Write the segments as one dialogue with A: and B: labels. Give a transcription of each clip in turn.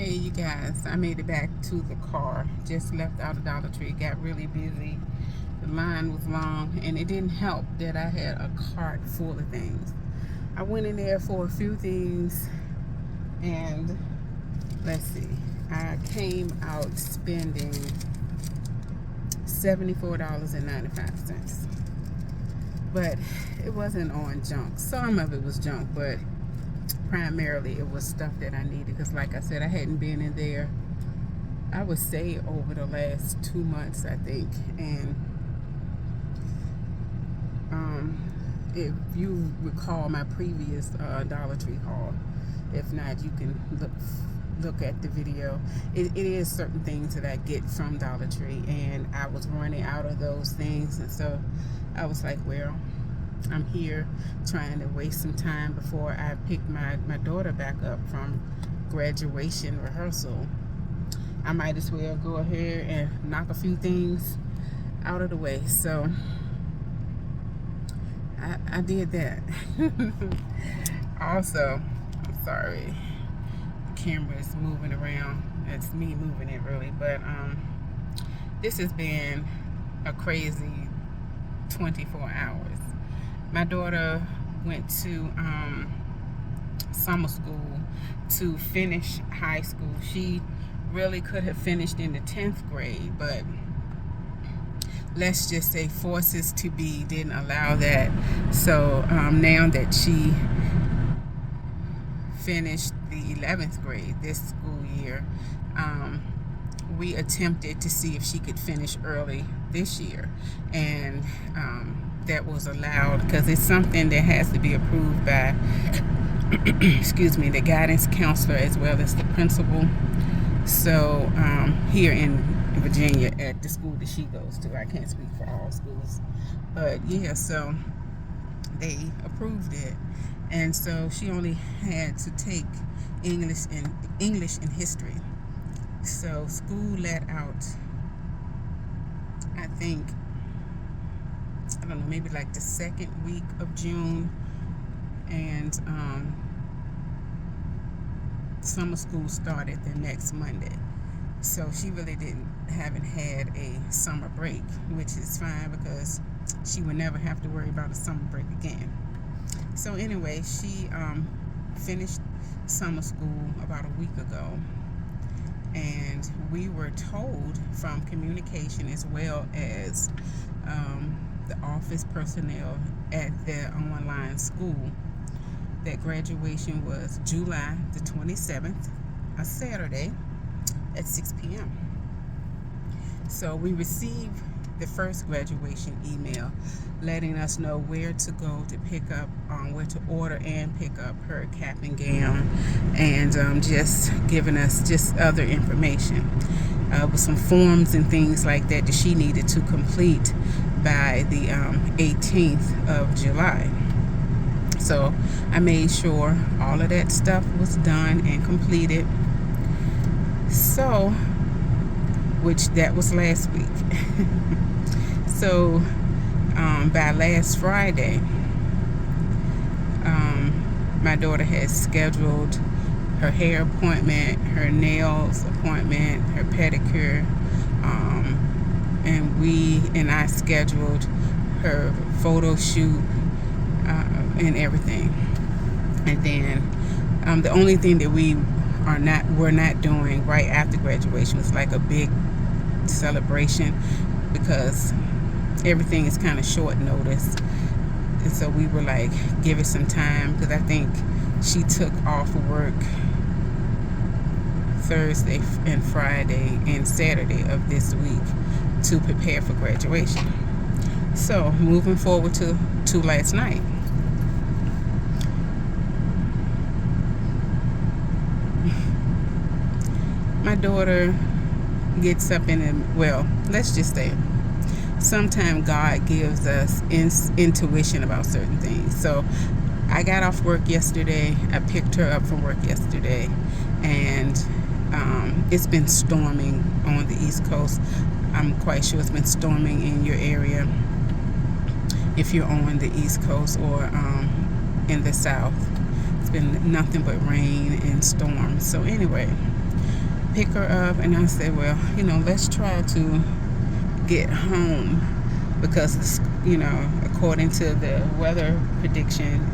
A: Hey you guys, I made it back to the car. Just left out of Dollar Tree. Got really busy. The line was long, and it didn't help that I had a cart full of things. I went in there for a few things, and let's see, I came out spending $74.95. But it wasn't on junk. Some of it was junk, but primarily it was stuff that I needed, because like I said, I hadn't been in there, I would say, over the last 2 months, I think. And if you recall my previous Dollar Tree haul, if not, you can look at the video. It is certain things that I get from Dollar Tree, and I was running out of those things, and so I was like, well, I'm here trying to waste some time before I pick my daughter back up from graduation rehearsal. I might as well go ahead and knock a few things out of the way. So I did that. Also, I'm sorry, the camera is moving around. It's me moving it, really. But this has been a crazy 24 hours. My daughter went to summer school to finish high school. She really could have finished in the 10th grade, but let's just say forces to be didn't allow that. So now that she finished the 11th grade this school year, we attempted to see if she could finish early this year, and that was allowed, because it's something that has to be approved by excuse me, the guidance counselor as well as the principal. So here in Virginia at the school that she goes to, I can't speak for all schools, but yeah, so they approved it, and so she only had to take English and history. So school let out, I think, I don't know, maybe like the second week of June, and summer school started the next Monday. So she really haven't had a summer break, which is fine, because she would never have to worry about a summer break again. So anyway, she finished summer school about a week ago, and we were told from communication as well as the office personnel at the online school that graduation was July the 27th, a Saturday, at 6 p.m. So we received the first graduation email letting us know where to go to pick up, where to order and pick up her cap and gown, and just giving us just other information with some forms and things like that she needed to complete by the 18th of July. So I made sure all of that stuff was done and completed. So, which that was last week. So by last Friday, my daughter has scheduled her hair appointment, her nails appointment, her pedicure, and I scheduled her photo shoot and everything. And then the only thing that we're not doing right after graduation was like a big celebration, because everything is kind of short notice, and so we were like, give it some time, because I think she took off work Thursday and Friday and Saturday of this week to prepare for graduation. So moving forward to last night, my daughter gets up let's just say, sometimes God gives us intuition about certain things. So I got off work yesterday. I picked her up from work yesterday, and it's been storming on the East Coast. I'm quite sure it's been storming in your area if you're on the East Coast or in the South. It's been nothing but rain and storms. So anyway, pick her up, and I said, well, let's try to get home because, according to the weather prediction,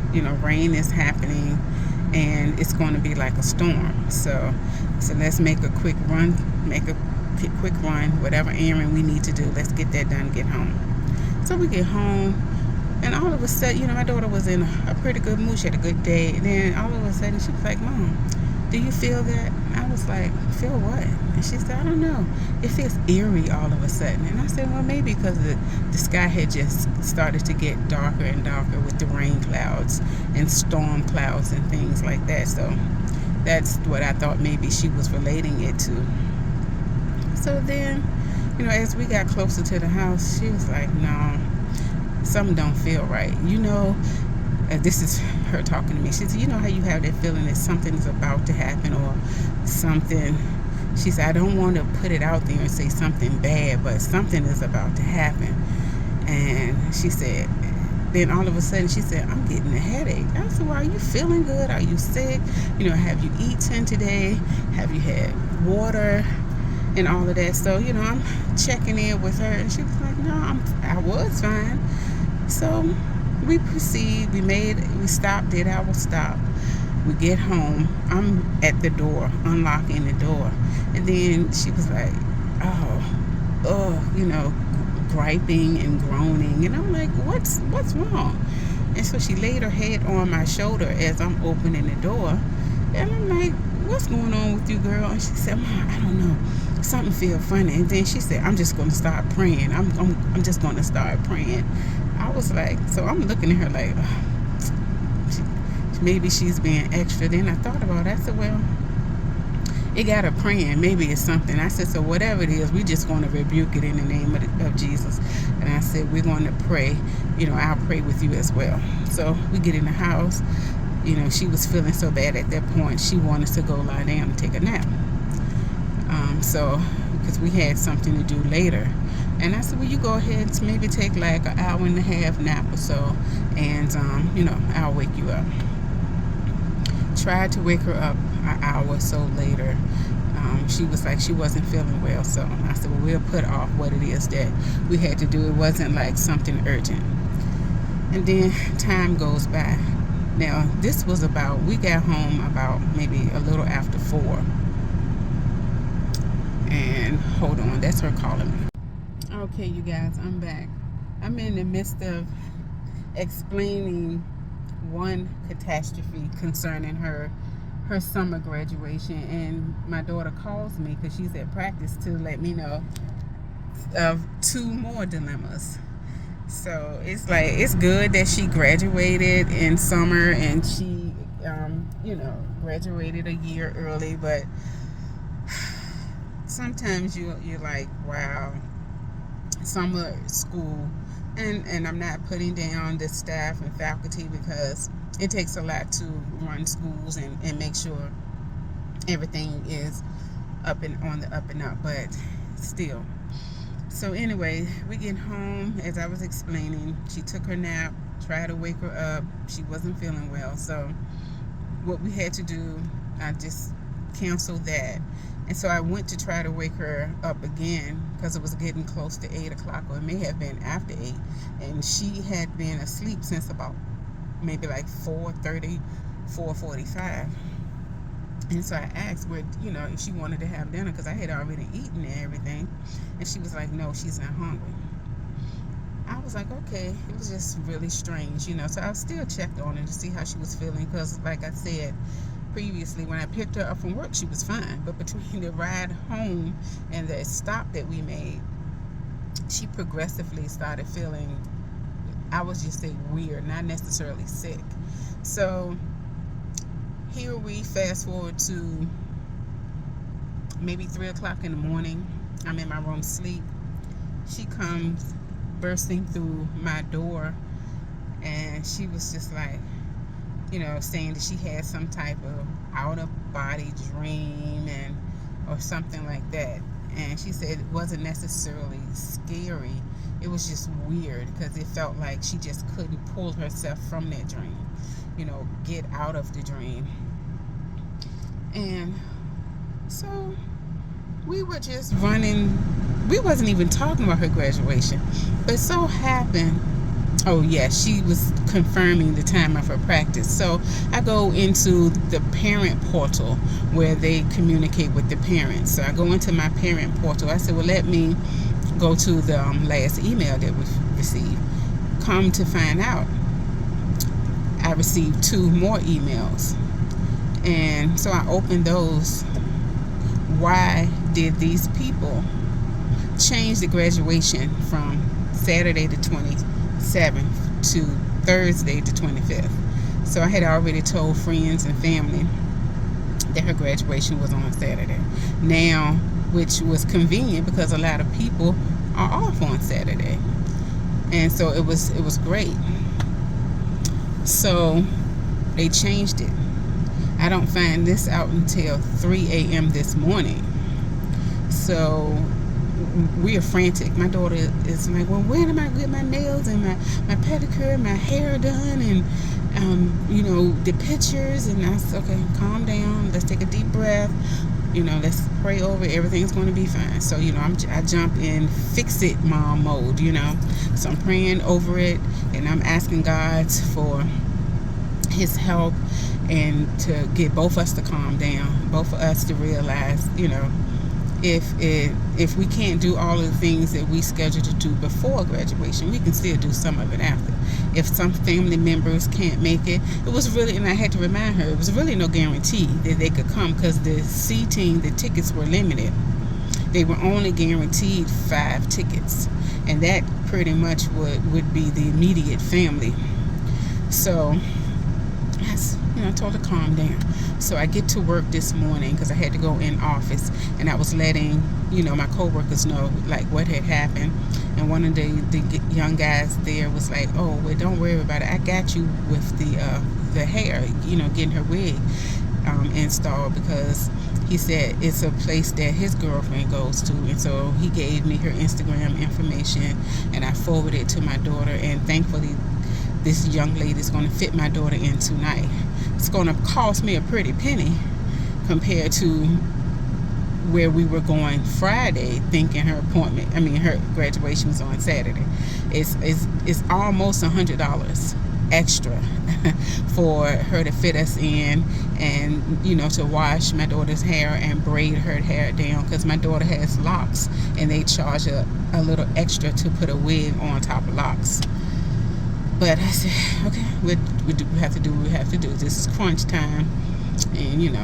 A: rain is happening and it's going to be like a storm. So let's make a quick run, whatever errand we need to do. Let's get that done, get home. So we get home, and all of a sudden, my daughter was in a pretty good mood. She had a good day. And then all of a sudden, she was like, Mom, do you feel that? I was like, feel what? And she said, I don't know. It feels eerie all of a sudden. And I said, well, maybe because the sky had just started to get darker and darker with the rain clouds and storm clouds and things like that. So that's what I thought maybe she was relating it to. So then, as we got closer to the house, she was like, no, something don't feel right. This is her talking to me. She said, how you have that feeling that something is about to happen or something. She said, I don't want to put it out there and say something bad, but something is about to happen. And she said, then all of a sudden she said, I'm getting a headache. I said, well, are you feeling good? Are you sick? Have you eaten today? Have you had water? And all of that. So, I'm checking in with her, and she was like, no, I was fine. So we proceed. We stopped, did our stop. We get home. I'm at the door, unlocking the door. And then she was like, griping and groaning. And I'm like, what's wrong? And so she laid her head on my shoulder as I'm opening the door. And I'm like, what's going on with you, girl? And she said, Mom, I don't know. Something feel funny. And then she said, I'm just going to start praying. I'm just going to start praying. I was like, so I'm looking at her like, maybe she's being extra. Then I thought about it. I said, well, it got her praying. Maybe it's something. I said, so whatever it is, we're just going to rebuke it in the name of Jesus. And I said, we're going to pray. I'll pray with you as well. So we get in the house. She was feeling so bad at that point, she wanted to go lie down and take a nap. Because we had something to do later. And I said, well, you go ahead and maybe take like an hour and a half nap or so. And, I'll wake you up. Tried to wake her up an hour or so later. She was like, she wasn't feeling well. So I said, well, we'll put off what it is that we had to do. It wasn't like something urgent. And then time goes by. Now, this was we got home about maybe a little after 4. And hold on, that's her calling me. Okay, you guys, I'm back. I'm in the midst of explaining one catastrophe concerning her summer graduation, and my daughter calls me because she's at practice to let me know of 2 more dilemmas. So it's like, it's good that she graduated in summer and she graduated a year early, but sometimes you're like, wow, summer school, and I'm not putting down the staff and faculty because it takes a lot to run schools and make sure everything is on the up and up, but still. So anyway, we get home. As I was explaining, she took her nap, tried to wake her up. She wasn't feeling well. So what we had to do, I just canceled that. And so I went to try to wake her up again because it was getting close to 8 o'clock, or it may have been after 8. And she had been asleep since about maybe like 4:30, 4:45. And so I asked her, if she wanted to have dinner because I had already eaten and everything. And she was like, no, she's not hungry. I was like, okay. It was just really strange, So I still checked on her to see how she was feeling because, like I said previously, when I picked her up from work, she was fine. But between the ride home and the stop that we made, she progressively started feeling, I would just say weird, not necessarily sick. So here we fast forward to maybe 3 o'clock in the morning. I'm in my room asleep. She comes bursting through my door, and she was just like, saying that she had some type of out-of-body dream or something like that. And she said it wasn't necessarily scary. It was just weird because it felt like she just couldn't pull herself from that dream, get out of the dream. And so we were just running. We wasn't even talking about her graduation, but so happened. Oh yeah, she was confirming the time of her practice. So I go into the parent portal where they communicate with the parents. So I go into my parent portal. I said, well, let me go to the last email that we received. Come to find out, I received 2 more emails. And so I opened those. Why did these people change the graduation from Saturday the 27th to Thursday the 25th? So I had already told friends and family that her graduation was on Saturday. Now, which was convenient because a lot of people are off on Saturday. And so it was great. So they changed it. I don't find this out until 3 a.m. this morning. So we are frantic. My daughter is like, well, when am I going to get my nails and my pedicure, my hair done, and the pictures? And I said, okay, calm down. Let's take a deep breath. Let's pray over it. Everything's going to be fine. So, I jump in fix it mom mode, So I'm praying over it, and I'm asking God for his help and to get both of us to calm down, both of us to realize, if we can't do all of the things that we scheduled to do before graduation, we can still do some of it after. If some family members can't make it, it was really, and I had to remind her, it was really no guarantee that they could come because the seating, the tickets were limited. They were only guaranteed 5 tickets, and that pretty much would be the immediate family. So I told her calm down. So I get to work this morning because I had to go in office, and I was letting my coworkers know like what had happened. And one of the young guys there was like, oh, well, don't worry about it. I got you with the hair, getting her wig installed, because he said it's a place that his girlfriend goes to. And so he gave me her Instagram information, and I forwarded it to my daughter. And thankfully, this young lady is going to fit my daughter in tonight. It's going to cost me a pretty penny compared to where we were going Friday, thinking her graduation was on Saturday. It's almost $100 extra for her to fit us in, and to wash my daughter's hair and braid her hair down, because my daughter has locks and they charge a little extra to put a wig on top of locks. But I said, okay, we have to do what we have to do. This is crunch time. And,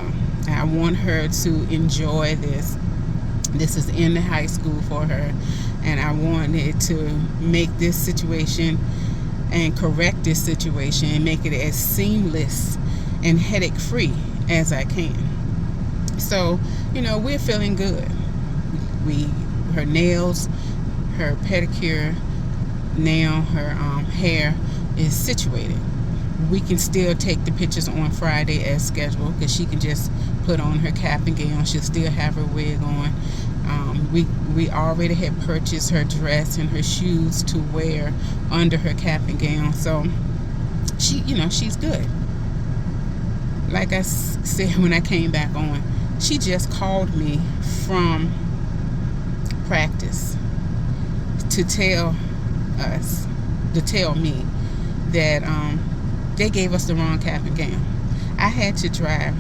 A: I want her to enjoy this. This is in the high school for her. And I wanted to make this situation and correct this situation and make it as seamless and headache-free as I can. So, we're feeling good. Her nails, her pedicure, now her hair is situated. We can still take the pictures on Friday as scheduled, because she can just put on her cap and gown. She'll still have her wig on. We already had purchased her dress and her shoes to wear under her cap and gown. So she's good. Like I said when I came back on, she just called me from practice to tell me that they gave us the wrong cap and gown. I had to drive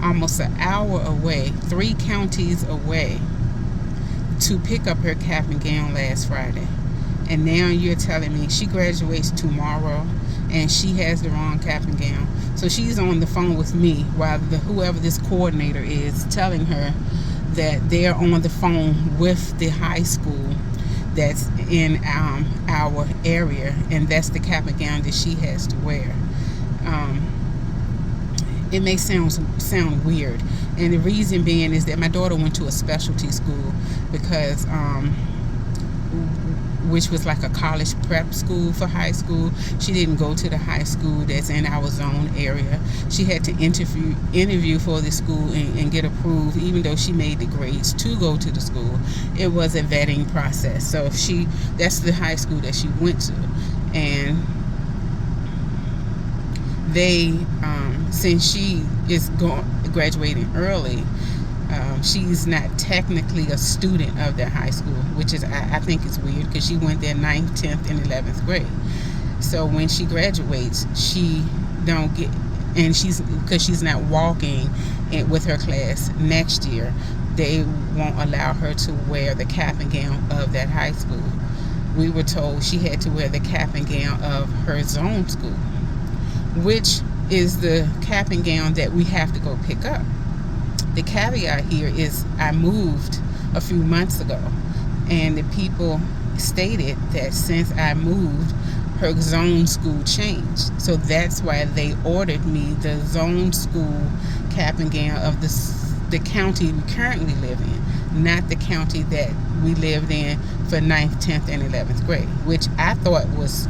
A: almost an hour away, 3 counties away, to pick up her cap and gown last Friday. And now you're telling me she graduates tomorrow and she has the wrong cap and gown. So she's on the phone with me while whoever this coordinator is telling her that they're on the phone with the high school that's in our area, and that's the cap and gown that she has to wear. It may sound weird, and the reason being is that my daughter went to a specialty school, because which was like a college prep school for high school. She didn't go to the high school that's in our zone area. She had to interview for the school and get approved, even though she made the grades to go to the school. It was a vetting process. So that's the high school that she went to. And they, since she is graduating early, She's not technically a student of that high school, which is I think is weird because she went there ninth, 10th, and 11th grade. So when she graduates, she don't get, and she's because she's not walking with her class next year. They won't allow her to wear the cap and gown of that high school. We were told she had to wear the cap and gown of her zone school, which is the cap and gown that we have to go pick up. The caveat here is I moved a few months ago, and the people stated that since I moved, her zone school changed. So that's why they ordered me the zone school cap and gown of the county we currently live in, not the county that we lived in for ninth, 10th, and 11th grade, which I thought was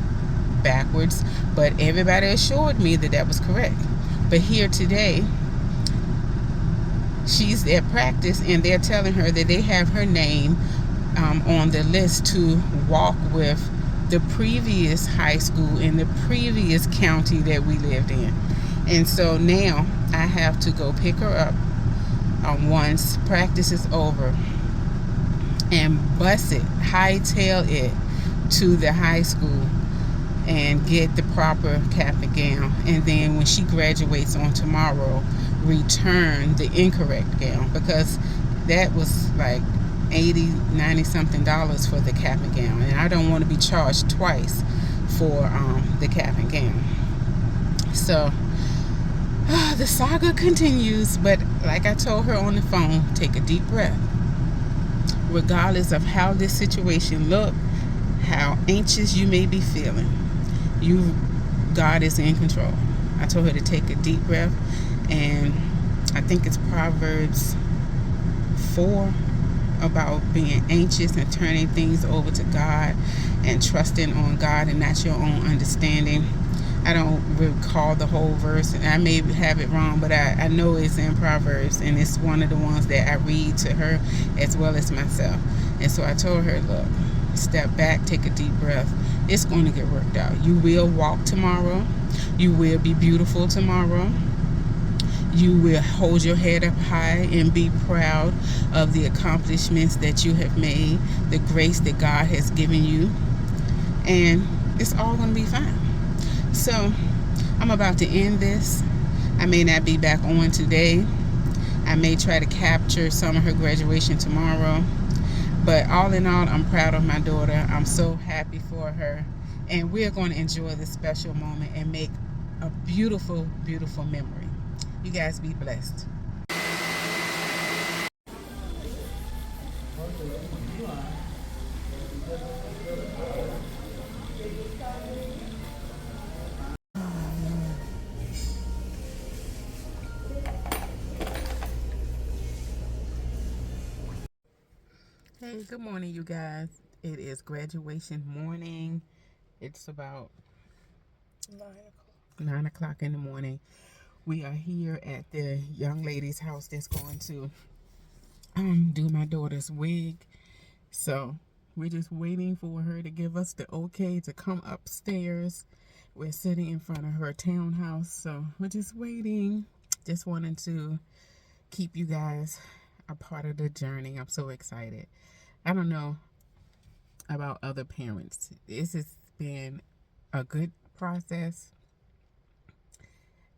A: backwards, but everybody assured me that that was correct. But here today, she's at practice and they're telling her that they have her name on the list to walk with the previous high school in the previous county that we lived in. And so now I have to go pick her up once practice is over and bus it, hightail it to the high school and get the proper cap and gown. And then when she graduates on tomorrow, return the incorrect gown, because that was like 80, 90 something dollars for the cap and gown, and I don't want to be charged twice for the cap and gown. So the saga continues, but like I told her on the phone, take a deep breath. Regardless of how this situation look, how anxious you may be feeling, God is in control. I told her to take a deep breath, and I think it's Proverbs 4 about being anxious and turning things over to God and trusting on God and not your own understanding. I don't recall the whole verse, and I may have it wrong, but I know it's in Proverbs, and it's one of the ones that I read to her as well as myself. And so I told her, look, step back, take a deep breath. It's going to get worked out. You will walk tomorrow. You will be beautiful tomorrow. You will hold your head up high and be proud of the accomplishments that you have made, the grace that God has given you, and it's all going to be fine. So I'm about to end this. I may not be back on today. I may try to capture some of her graduation tomorrow. But all in all, I'm proud of my daughter. I'm so happy for her. And we're going to enjoy this special moment and make a beautiful, beautiful memory. You guys be blessed. Hey, good morning, you guys. It is graduation morning. It's about 9 o'clock in the morning. We are here at the young lady's house that's going to do my daughter's wig. So we're just waiting for her to give us the okay to come upstairs. We're sitting in front of her townhouse, so we're just waiting. Just wanted to keep you guys a part of the journey. I'm so excited. I don't know about other parents. This has been a good process,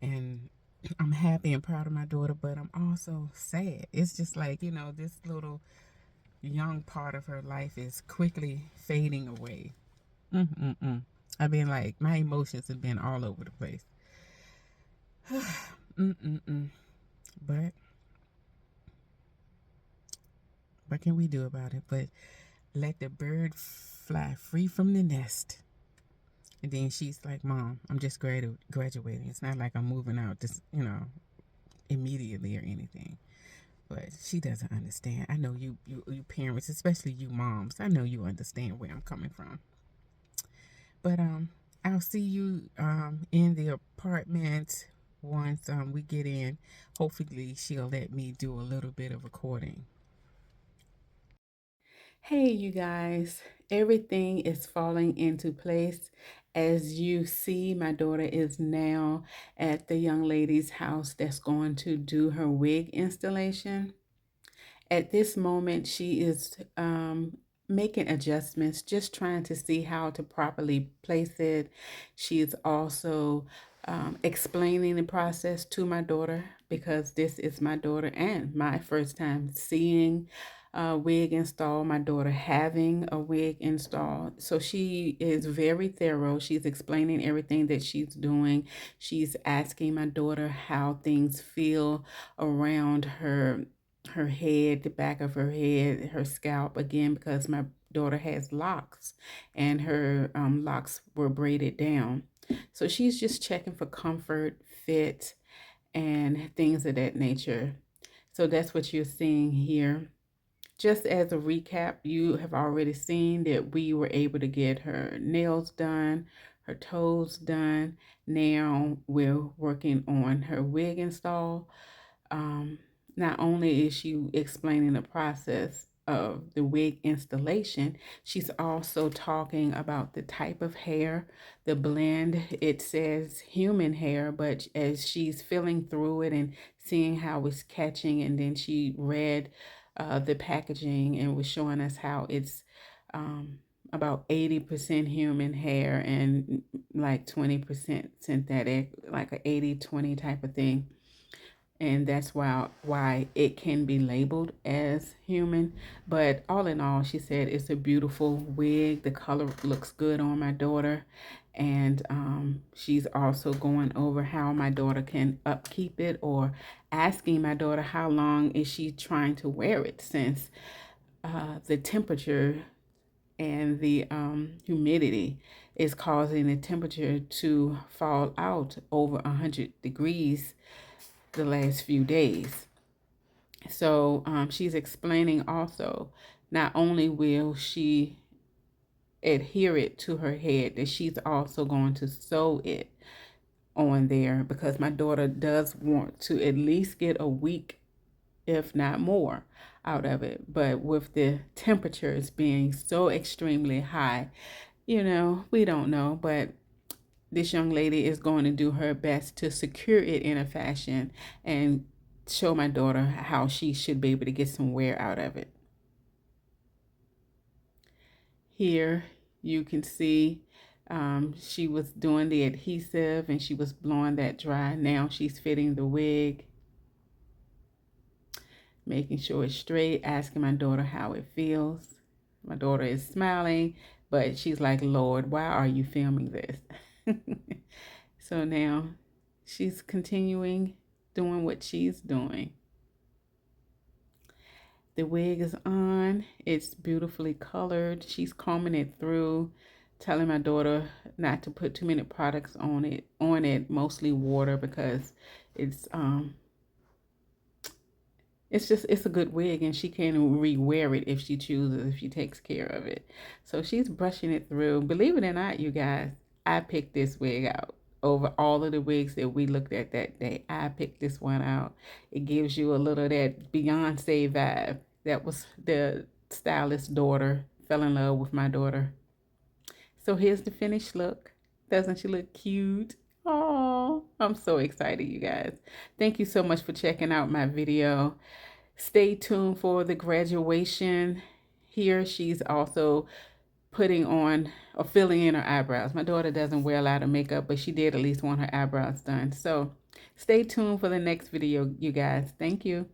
A: and I'm happy and proud of my daughter, but I'm also sad. It's just like, this little young part of her life is quickly fading away. I've been like, my emotions have been all over the place. But what can we do about it? But let the bird fly free from the nest. And then she's like, Mom, I'm just graduating. It's not like I'm moving out just, immediately or anything. But she doesn't understand. I know you parents, especially you moms, I know you understand where I'm coming from. But I'll see you in the apartment once we get in. Hopefully she'll let me do a little bit of recording. Hey, you guys, everything is falling into place. As you see, my daughter is now at the young lady's house that's going to do her wig installation. At this moment, she is making adjustments, just trying to see how to properly place it. She is also explaining the process to my daughter because this is my daughter and my first time seeing a wig installed, my daughter having a wig installed. So she is very thorough. She's explaining everything that she's doing. She's asking my daughter how things feel around her head, the back of her head, her scalp, again, because my daughter has locks and her locks were braided down. So she's just checking for comfort, fit, and things of that nature. So that's what you're seeing here. Just as a recap, you have already seen that we were able to get her nails done, her toes done. Now we're working on her wig install. Um, Not only is she explaining the process of the wig installation, she's also talking about the type of hair, the blend. It says human hair, but as she's feeling through it and seeing how it's catching, and then she read the packaging and was showing us how it's um, about 80% human hair and like 20% synthetic, like a 80-20 type of thing, and that's why it can be labeled as human. But all in all, she said it's a beautiful wig. The color looks good on my daughter, and she's also going over how my daughter can upkeep it, or asking my daughter how long is she trying to wear it, since the temperature and the humidity is causing the temperature to fall out over 100 degrees the last few days. So she's explaining also, not only will she adhere it to her head, that she's also going to sew it on there, because my daughter does want to at least get a week, if not more, out of it. But with the temperatures being so extremely high, we don't know, but this young lady is going to do her best to secure it in a fashion and show my daughter how she should be able to get some wear out of it. Here you can see she was doing the adhesive and she was blowing that dry. Now she's fitting the wig, making sure it's straight, asking my daughter how it feels. My daughter is smiling, but she's like, Lord, why are you filming this? So now she's continuing doing what she's doing. The wig is on. It's beautifully colored. She's combing it through, telling my daughter not to put too many products on it, mostly water, because it's it's a good wig, and she can rewear it if she chooses, if she takes care of it. So she's brushing it through. Believe it or not, you guys, I picked this wig out. Over all of the wigs that we looked at that day, I picked this one out. It gives you a little of that Beyonce vibe. That was the stylist's daughter, fell in love with my daughter. So here's the finished look. Doesn't she look cute? Oh, I'm so excited, you guys. Thank you so much for checking out my video. Stay tuned for the graduation. Here she's also putting on or filling in her eyebrows. My daughter doesn't wear a lot of makeup, but she did at least want her eyebrows done. So stay tuned for the next video, you guys. Thank you.